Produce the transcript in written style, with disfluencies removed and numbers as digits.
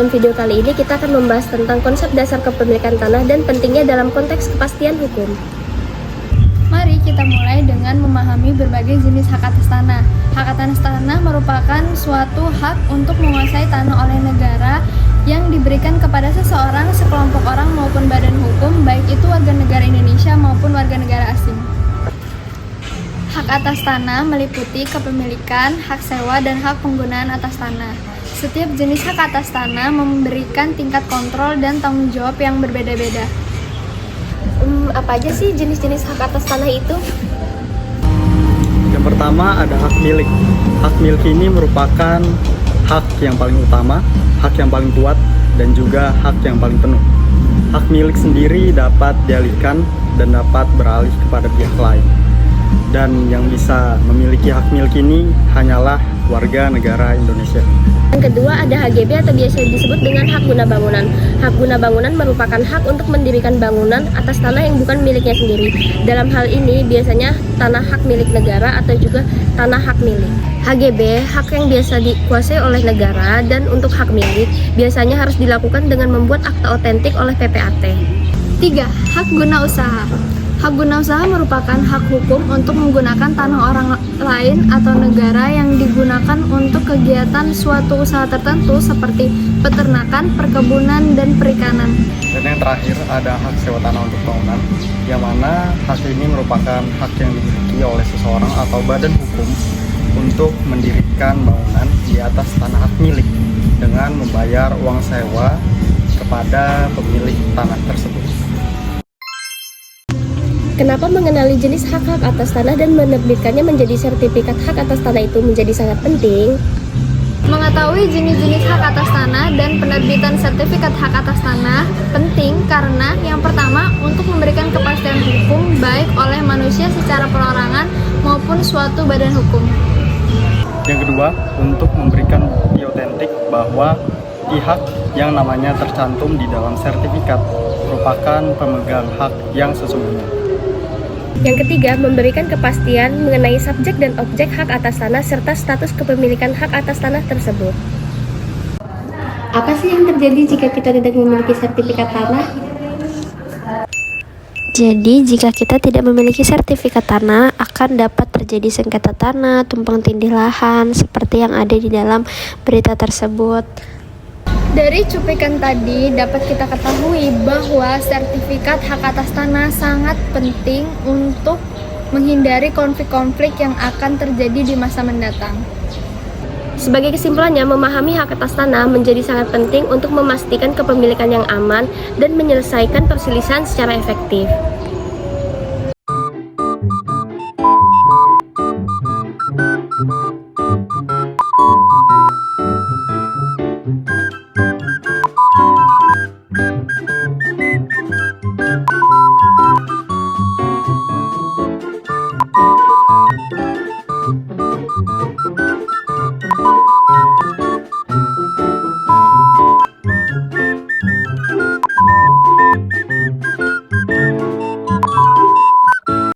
dalam video kali ini kita akan membahas tentang konsep dasar kepemilikan tanah dan pentingnya dalam konteks kepastian hukum. Mari kita mulai dengan memahami berbagai jenis hak atas tanah. Hak atas tanah merupakan suatu hak untuk menguasai tanah oleh negara yang diberikan kepada seseorang, sekelompok orang maupun badan hukum, baik itu warga negara Indonesia maupun warga negara asing. Hak atas tanah meliputi kepemilikan, hak sewa, dan hak penggunaan atas tanah. Setiap jenis hak atas tanah memberikan tingkat kontrol dan tanggung jawab yang berbeda-beda. Apa aja sih jenis-jenis hak atas tanah itu? Yang pertama ada hak milik. Hak milik ini merupakan hak yang paling utama, hak yang paling kuat, dan juga hak yang paling penuh. Hak milik sendiri dapat dialihkan dan dapat beralih kepada pihak lain. Dan yang bisa memiliki hak milik ini hanyalah warga negara Indonesia. Yang kedua ada HGB atau biasa disebut dengan hak guna bangunan. Hak guna bangunan merupakan hak untuk mendirikan bangunan atas tanah yang bukan miliknya sendiri. Dalam hal ini biasanya tanah hak milik negara atau juga tanah hak milik. HGB, hak yang biasa dikuasai oleh negara, dan untuk hak milik biasanya harus dilakukan dengan membuat akta otentik oleh PPAT. 3. Hak guna usaha. Hak guna usaha merupakan hak hukum untuk menggunakan tanah orang lain atau negara yang digunakan untuk kegiatan suatu usaha tertentu seperti peternakan, perkebunan, dan perikanan. Dan yang terakhir ada hak sewa tanah untuk bangunan, yang mana hak ini merupakan hak yang dimiliki oleh seseorang atau badan hukum untuk mendirikan bangunan di atas tanah hak milik dengan membayar uang sewa kepada pemilik tanah tersebut. Kenapa mengenali jenis hak-hak atas tanah dan menerbitkannya menjadi sertifikat hak atas tanah itu menjadi sangat penting? Mengetahui jenis-jenis hak atas tanah dan penerbitan sertifikat hak atas tanah penting karena yang pertama untuk memberikan kepastian hukum baik oleh manusia secara perorangan maupun suatu badan hukum. Yang kedua, untuk memberikan bukti otentik bahwa pihak yang namanya tercantum di dalam sertifikat merupakan pemegang hak yang sesungguhnya. Yang ketiga, memberikan kepastian mengenai subjek dan objek hak atas tanah serta status kepemilikan hak atas tanah tersebut. Apa sih yang terjadi jika kita tidak memiliki sertifikat tanah? Jadi, jika kita tidak memiliki sertifikat tanah, akan dapat terjadi sengketa tanah, tumpang tindih lahan, seperti yang ada di dalam berita tersebut. Dari cuplikan tadi dapat kita ketahui bahwa sertifikat hak atas tanah sangat penting untuk menghindari konflik-konflik yang akan terjadi di masa mendatang. Sebagai kesimpulannya, memahami hak atas tanah menjadi sangat penting untuk memastikan kepemilikan yang aman dan menyelesaikan perselisihan secara efektif.